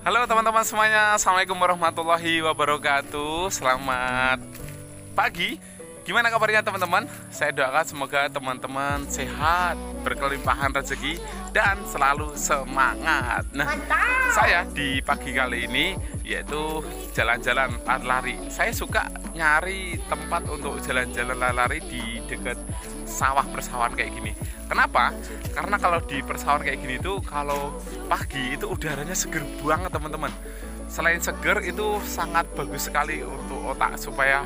Halo teman-teman semuanya, Assalamualaikum warahmatullahi wabarakatuh. Selamat pagi. Gimana kabarnya teman-teman? Saya doakan semoga teman-teman sehat, berkelimpahan rezeki, dan selalu semangat. Nah, saya di pagi kali ini yaitu jalan-jalan lari. Saya suka nyari tempat untuk jalan-jalan lari di dekat sawah persawahan kayak gini. Kenapa? Karena kalau di persawahan kayak gini tuh kalau pagi itu udaranya seger banget teman-teman. Selain seger itu sangat bagus sekali untuk otak supaya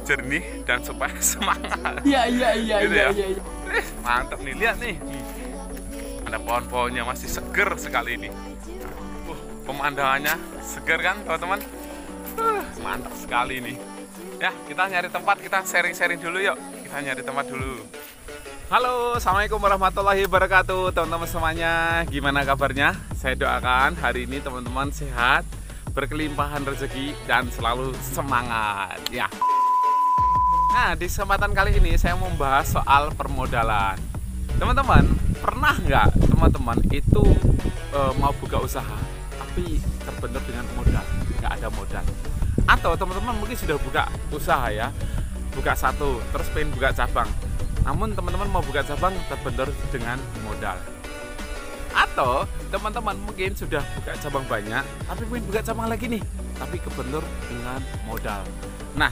jernih dan supaya semangat. Iya Gitu iya ya. iya. Mantap nih, lihat nih. Ada pohon-pohonnya masih seger sekali ini. Pemandangannya seger kan teman-teman? Mantap sekali ini. Ya, kita nyari tempat, kita sharing-sharing dulu yuk. Kita nyari tempat dulu. Halo, Assalamualaikum warahmatullahi wabarakatuh teman-teman semuanya. Gimana kabarnya? Saya doakan hari ini teman-teman sehat, berkelimpahan rezeki, dan selalu semangat ya. Nah, di kesempatan kali ini saya mau membahas soal permodalan. Teman-teman, pernah nggak teman-teman itu mau buka usaha tapi terbentur dengan modal, nggak ada modal? Atau teman-teman mungkin sudah buka usaha ya, buka satu, terus pengen buka cabang, namun teman-teman mau buka cabang terbentur dengan modal. Atau teman-teman mungkin sudah buka cabang banyak, tapi pengen buka cabang lagi nih, tapi kebentur dengan modal. Nah,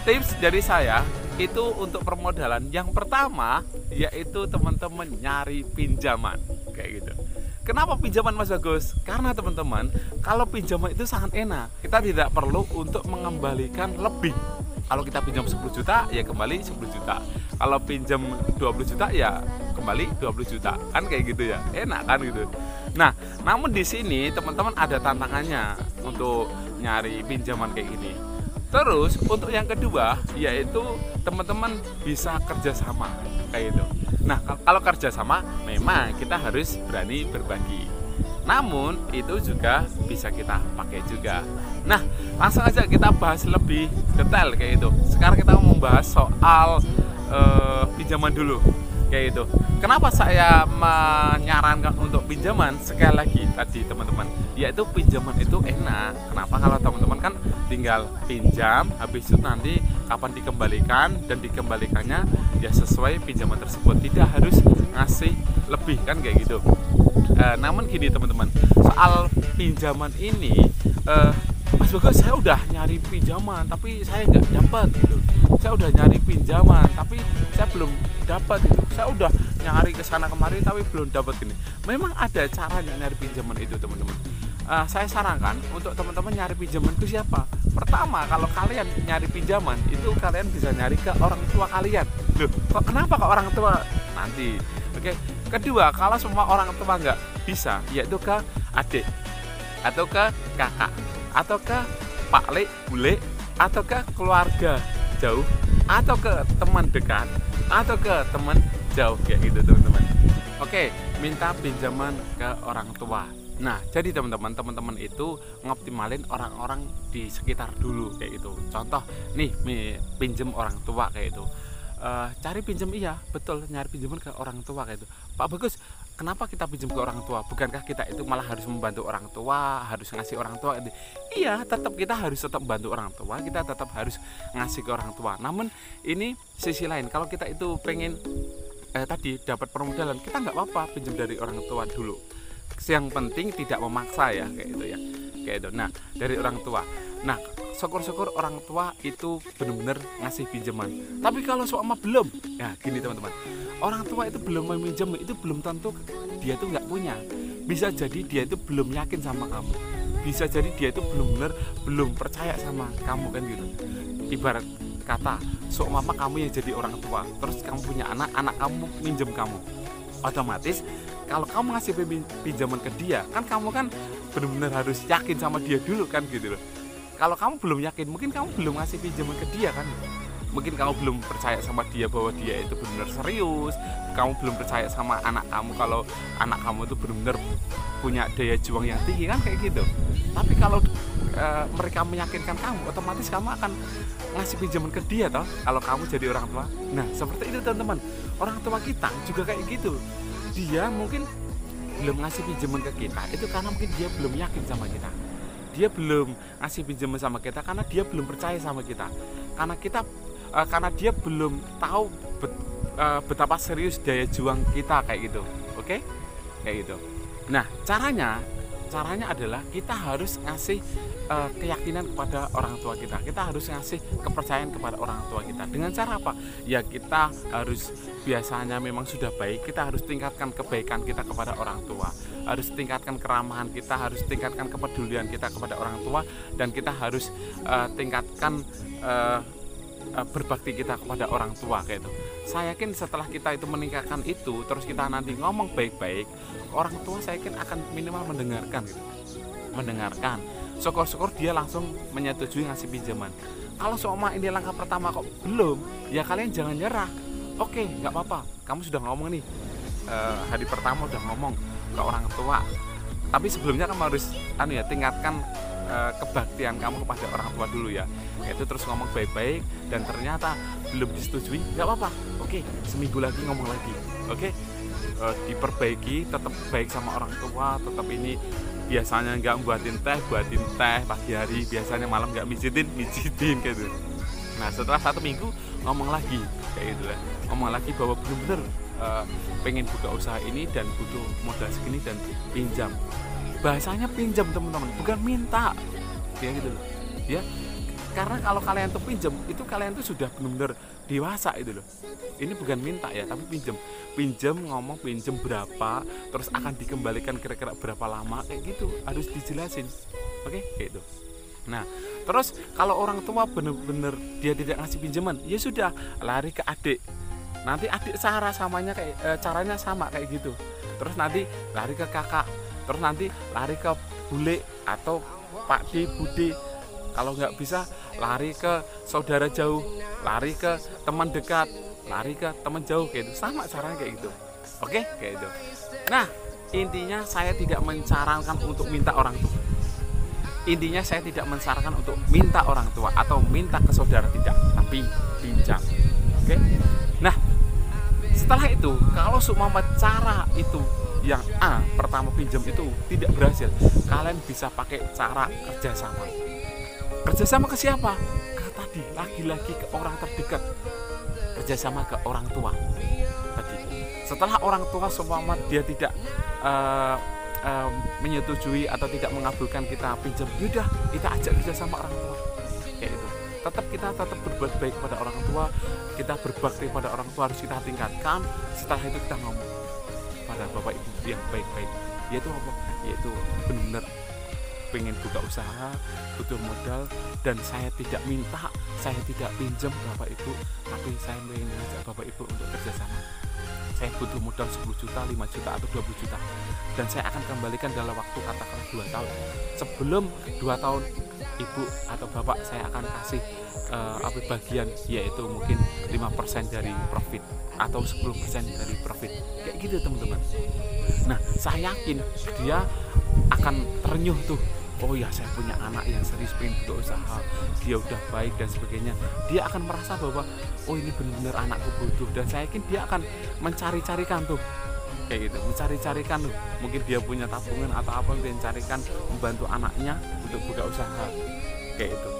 tips dari saya itu untuk permodalan yang pertama yaitu teman-teman nyari pinjaman kayak gitu. Kenapa pinjaman Mas Bagus? Karena teman-teman, kalau pinjaman itu sangat enak. Kita tidak perlu untuk mengembalikan lebih. Kalau kita pinjam 10 juta, ya kembali 10 juta. Kalau pinjam 20 juta, ya kembali 20 juta. Kan kayak gitu ya. Enak kan gitu. Nah, namun di sini teman-teman ada tantangannya untuk nyari pinjaman kayak gini. Terus untuk yang kedua yaitu teman-teman bisa kerjasama kayak gitu. Nah, kalau kerjasama memang kita harus berani berbagi. Namun itu juga bisa kita pakai juga. Nah, langsung aja kita bahas lebih detail kayak itu. Sekarang kita mau membahas soal pinjaman dulu kayak itu. Kenapa saya menyarankan untuk pinjaman? Sekali lagi tadi teman-teman, yaitu pinjaman itu enak. Kenapa? Kalau teman-teman kan tinggal pinjam, habis itu nanti kapan dikembalikan, dan dikembalikannya ya sesuai pinjaman tersebut, tidak harus ngasih lebih kan kayak gitu. Namun gini teman-teman, soal pinjaman ini Mas Bagus, saya udah nyari pinjaman tapi saya nggak dapat gitu. Saya udah nyari pinjaman tapi saya belum dapat gitu. Saya udah nyari kesana kemari tapi belum dapat gini. Memang ada caranya nyari pinjaman itu teman-teman. Saya sarankan untuk teman-teman nyari pinjaman itu siapa? Pertama, kalau kalian nyari pinjaman itu kalian bisa nyari ke orang tua kalian. Loh, kok kenapa ke orang tua? Nanti. Oke. Kedua, kalau semua orang tua nggak bisa, yaitu ke adik atau ke kakak atau ke pak le, bule, atau ke keluarga jauh, atau ke teman dekat, atau ke teman jauh kayak gitu teman-teman. Oke, minta pinjaman ke orang tua. Nah, jadi teman-teman itu ngoptimalin orang-orang di sekitar dulu kayak gitu. Contoh nih, pinjem orang tua kayak itu. Cari pinjam, iya betul, nyari pinjaman ke orang tua kayak itu. Pak Bagus, kenapa kita pinjam ke orang tua? Bukankah kita itu malah harus membantu orang tua, harus ngasih orang tua? Iya, tetap kita harus tetap bantu orang tua, kita tetap harus ngasih ke orang tua. Namun ini sisi lain, kalau kita itu pengen tadi dapat permodalan, kita nggak apa-apa pinjam dari orang tua dulu. Yang penting tidak memaksa ya kayak itu ya, kayak itu. Nah, dari orang tua. Nah, syukur-syukur orang tua itu benar-benar ngasih pinjaman. Tapi kalau seumpama belum, ya gini teman-teman, orang tua itu belum meminjam, itu belum tentu dia itu nggak punya. Bisa jadi dia itu belum yakin sama kamu. Bisa jadi dia itu belum percaya sama kamu kan gitu. Ibarat kata, seumpama kamu yang jadi orang tua, terus kamu punya anak kamu minjem kamu, otomatis kalau kamu ngasih pinjaman ke dia, kan kamu kan benar-benar harus yakin sama dia dulu kan gitu loh. Kalau kamu belum yakin, mungkin kamu belum ngasih pinjaman ke dia kan. Mungkin kamu belum percaya sama dia bahwa dia itu benar serius. Kamu belum percaya sama anak kamu kalau anak kamu itu benar-benar punya daya juang yang tinggi kan kayak gitu. Tapi kalau mereka meyakinkan kamu, otomatis kamu akan ngasih pinjaman ke dia toh. Kalau kamu jadi orang tua. Nah, seperti itu teman-teman. Orang tua kita juga kayak gitu. Dia mungkin belum ngasih pinjaman ke kita, itu karena mungkin dia belum yakin sama kita. Dia belum ngasih pinjaman sama kita karena dia belum percaya sama kita. Karena dia belum tahu betapa serius daya juang kita kayak gitu. Oke? Kayak gitu. Nah, caranya adalah kita harus ngasih keyakinan kepada orang tua kita. Kita harus ngasih kepercayaan kepada orang tua kita. Dengan cara apa? Ya kita harus, biasanya memang sudah baik, kita harus tingkatkan kebaikan kita kepada orang tua. Harus tingkatkan keramahan kita, harus tingkatkan kepedulian kita kepada orang tua, dan kita harus tingkatkan berbakti kita kepada orang tua kayak itu. Saya yakin setelah kita itu meningkatkan itu, terus kita nanti ngomong baik-baik, orang tua saya yakin akan minimal mendengarkan gitu. Mendengarkan. Syukur-syukur dia langsung menyetujui ngasih pinjaman. Kalau seumpama ini langkah pertama kok belum, ya kalian jangan nyerah. Oke, nggak apa-apa. Kamu sudah ngomong nih, hari pertama udah ngomong ke orang tua. Tapi sebelumnya kamu harus tingkatkan kebaktian kamu kepada orang tua dulu ya. Itu terus ngomong baik-baik, dan ternyata belum disetujui, nggak apa-apa. Oke, seminggu lagi ngomong lagi. Oke, diperbaiki, tetap baik sama orang tua, tetap ini biasanya nggak buatin teh pagi hari, biasanya malam nggak mijitin kayak gitu. Nah, setelah 1 minggu ngomong lagi kayak gitu ya. Ngomong lagi bahwa benar-benar pengen buka usaha ini dan butuh modal segini dan pinjam. Bahasanya pinjam teman-teman, bukan minta kayak gitu loh ya. Karena kalau kalian tuh pinjam, itu kalian tuh sudah benar-benar dewasa itu loh. Ini bukan minta ya, tapi pinjam, ngomong pinjam berapa, terus akan dikembalikan kira-kira berapa lama, kayak gitu harus dijelasin. Oke, kayak gitu. Nah, terus kalau orang tua benar-benar dia tidak ngasih pinjaman, ya sudah, lari ke adik. Nanti adik caranya sama kayak gitu. Terus nanti lari ke kakak, terus nanti lari ke bule atau Pak D, Bude. Kalau nggak bisa, lari ke saudara jauh, lari ke teman dekat, lari ke teman jauh, kayak gitu. Sama caranya kayak gitu. Oke, kayak gitu. Nah, intinya saya tidak mensarankan untuk minta orang tua. Intinya saya tidak mensarankan untuk minta orang tua atau minta ke saudara, tidak, tapi pinjam. Oke. Nah, setelah itu, kalau seumpama cara itu yang A, pertama pinjam itu tidak berhasil, kalian bisa pakai cara kerjasama. Kerjasama ke siapa? Ke tadi, lagi-lagi ke orang terdekat. Kerjasama ke orang tua tadi. Setelah orang tua seumpama dia tidak menyetujui atau tidak mengabulkan kita pinjam, yaudah kita ajak kerjasama orang tua kayak itu. Kita tetap berbuat baik pada orang tua, kita berbakti pada orang tua harus kita tingkatkan. Setelah itu kita ngomong pada bapak ibu yang baik-baik, yaitu apa? Yaitu benar pengen buka usaha, butuh modal, dan saya tidak minta, saya tidak pinjam bapak ibu, tapi saya ingin mengajak bapak ibu untuk kerjasama. Saya butuh modal 10 juta, 5 juta, atau 20 juta, dan saya akan kembalikan dalam waktu katakanlah 2 tahun. Sebelum 2 tahun ibu atau bapak saya akan kasih bagian, yaitu mungkin 5% dari profit atau 10% dari profit, kayak gitu teman-teman. Nah, saya yakin dia akan terenyuh tuh, oh ya saya punya anak yang serius pengen buka usaha, dia udah baik dan sebagainya. Dia akan merasa bahwa oh ini benar-benar anakku butuh, dan saya yakin dia akan mencari-carikan tuh kayak gitu, mencari-carikan tuh, mungkin dia punya tabungan atau apa yang dia carikan membantu anaknya untuk buka usaha kayak itu.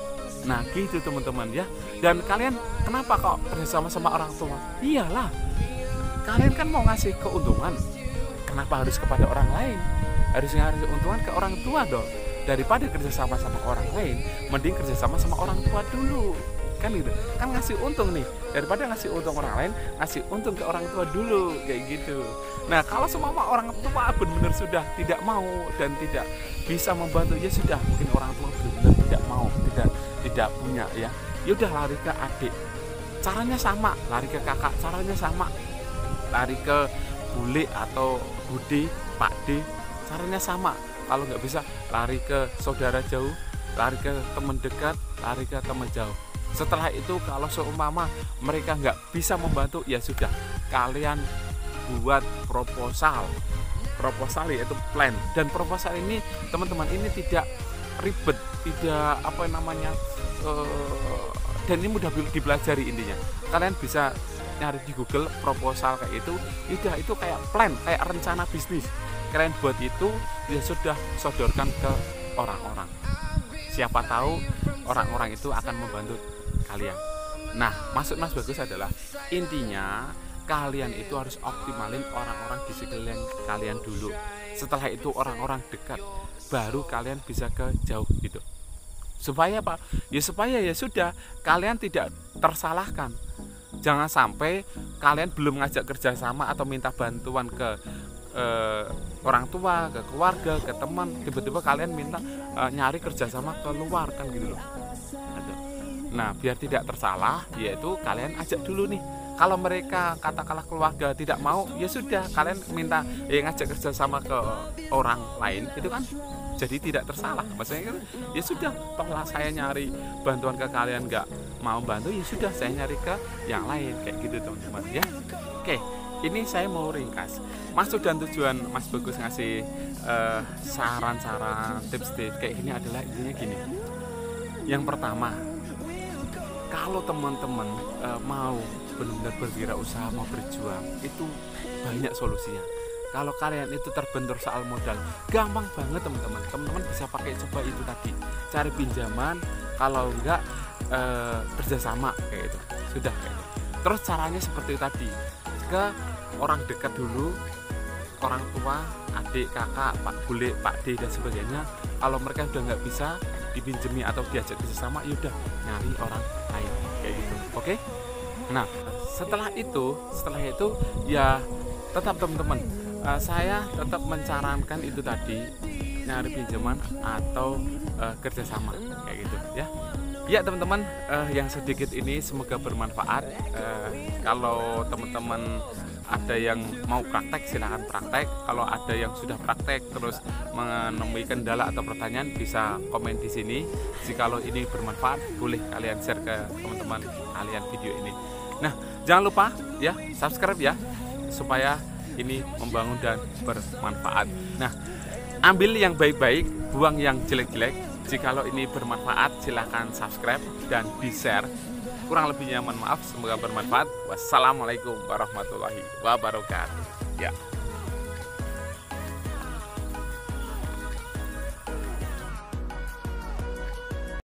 Nah gitu teman-teman ya. Dan kalian kenapa kok kerjasama sama orang tua? Iyalah, kalian kan mau ngasih keuntungan, kenapa harus kepada orang lain? Harus ngasih keuntungan ke orang tua dong. Daripada kerjasama sama orang lain, mending kerjasama sama orang tua dulu, kan gitu. Kan ngasih untung nih, daripada ngasih untung orang lain, ngasih untung ke orang tua dulu, kayak gitu. Nah kalau semua orang tua benar-benar sudah tidak mau dan tidak bisa membantu, ya sudah, mungkin orang tua benar-benar tidak mau, tidak punya ya. Yaudah lari ke adik, caranya sama. Lari ke kakak, caranya sama. Lari ke bule atau bude, pak D, caranya sama. Kalau nggak bisa, lari ke saudara jauh, lari ke teman dekat, lari ke teman jauh. Setelah itu kalau seumpama mereka nggak bisa membantu, ya sudah, kalian buat proposal yaitu plan. Dan proposal ini teman-teman, ini tidak ribet, tidak dan ini mudah dipelajari. Intinya kalian bisa nyari di Google proposal kayak itu. Itu kayak plan, kayak rencana bisnis. kalian buat itu ya sudah sodorkan ke orang-orang. Siapa tahu orang-orang itu akan membantu kalian. Nah, maksud Mas Bagus adalah intinya kalian itu harus optimalin orang-orang di sekeliling kalian dulu. Setelah itu orang-orang dekat, baru kalian bisa ke jauh gitu. Supaya apa? Ya supaya ya sudah kalian tidak tersalahkan. Jangan sampai kalian belum ngajak kerjasama atau minta bantuan ke orang tua, ke keluarga, ke teman, tiba-tiba kalian minta nyari kerjasama keluar kan gitu loh. Nah, biar tidak tersalah, yaitu kalian ajak dulu nih. Kalau mereka katakanlah keluarga tidak mau, ya sudah kalian minta ngajak kerjasama ke orang lain, itu kan jadi tidak tersalah. Maksudnya kan ya sudah, tohlah saya nyari bantuan ke kalian nggak mau bantu, ya sudah saya nyari ke yang lain kayak gitu teman-teman ya. Oke, ini saya mau ringkas. Maksud dan tujuan Mas Bagus ngasih saran-saran, tips-tips kayak gini adalah intinya gini. Yang pertama, kalau teman-teman mau benar-benar berwirausaha, mau berjuang, itu banyak solusinya. Kalau kalian itu terbentur soal modal, gampang banget teman-teman. Teman-teman bisa pakai coba itu tadi, cari pinjaman, kalau enggak kerjasama kayak itu. Sudah kayak gitu. Terus caranya seperti tadi, ke orang dekat dulu, orang tua, adik, kakak, pak bule, pak d dan sebagainya. Kalau mereka udah nggak bisa dipinjemi atau diajak kerjasama, yaudah nyari orang lain kayak gitu. Oke? Nah, setelah itu ya tetap teman-teman, saya tetap mencarankan itu tadi, nyari pinjaman atau kerjasama kayak gitu ya. Ya teman-teman, yang sedikit ini semoga bermanfaat. Kalau teman-teman ada yang mau praktek, silahkan praktek. Kalau ada yang sudah praktek terus menemui kendala atau pertanyaan, bisa komen di sini. Jikalau ini bermanfaat, boleh kalian share ke teman-teman kalian video ini. Nah, jangan lupa ya subscribe ya, supaya ini membangun dan bermanfaat. Nah, ambil yang baik-baik, buang yang jelek-jelek. Jikalau ini bermanfaat, silahkan subscribe dan di-share. Kurang lebihnya mohon maaf, semoga bermanfaat. Wassalamualaikum warahmatullahi wabarakatuh. Ya.